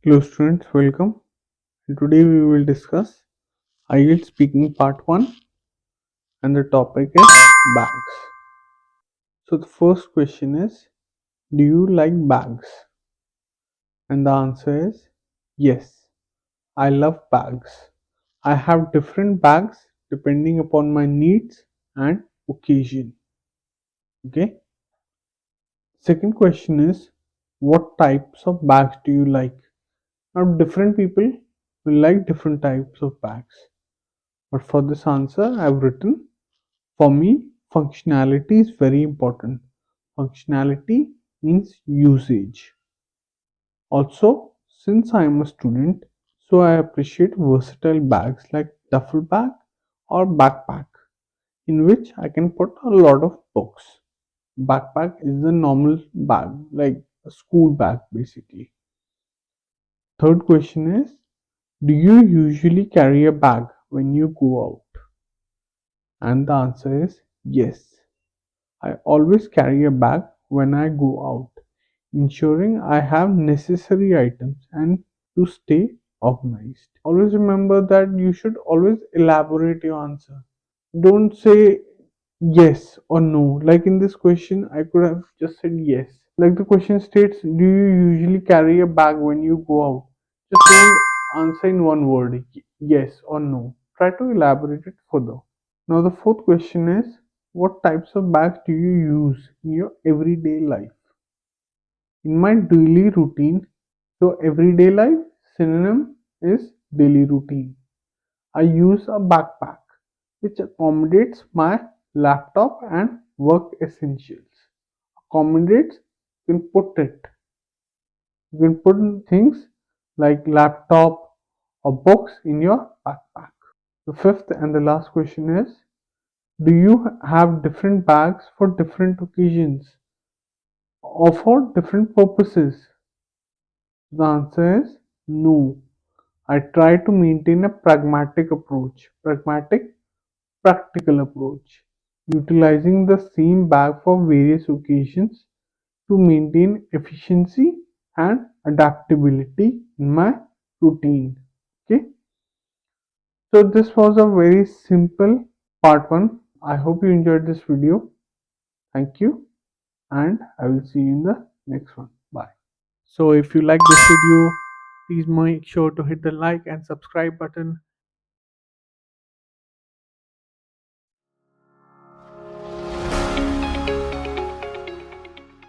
Hello students, welcome. And today we will discuss IELTS Speaking Part 1 and the topic is bags. So the first question is, do you like bags? And the answer is yes, I love bags. I have different bags depending upon my needs and occasion. Okay. Second question is, what types of bags do you like? Now different people will like different types of bags. But for this answer, I've written, for me, functionality is very important. Functionality means usage. Also, since I am a student, so I appreciate versatile bags like duffel bag or backpack, in which I can put a lot of books. Backpack is the normal bag, like a school bag basically. Third question is, do you usually carry a bag when you go out? And the answer is yes. I always carry a bag when I go out, ensuring I have necessary items and to stay organized. Always remember that you should always elaborate your answer. Don't say yes or no. Like in this question, I could have just said yes. Like the question states, do you usually carry a bag when you go out? Just don't answer in one word, yes or no. Try to elaborate it further. Now, the fourth question is, what types of bags do you use in your everyday life? In my daily routine, so everyday life synonym is daily routine. I use a backpack which accommodates my laptop and work essentials. Accommodates, you can put it. You can put things like laptop or books in your backpack. The fifth and the last question is, do you have different bags for different occasions or for different purposes? The answer is no. I try to maintain a pragmatic, practical approach, utilizing the same bag for various occasions to maintain efficiency and adaptability in my routine. Okay, so this was a very simple part 1. I hope you enjoyed this video. Thank you, and I will see you in the next one. Bye. So if you like this video, please make sure to hit the like and subscribe button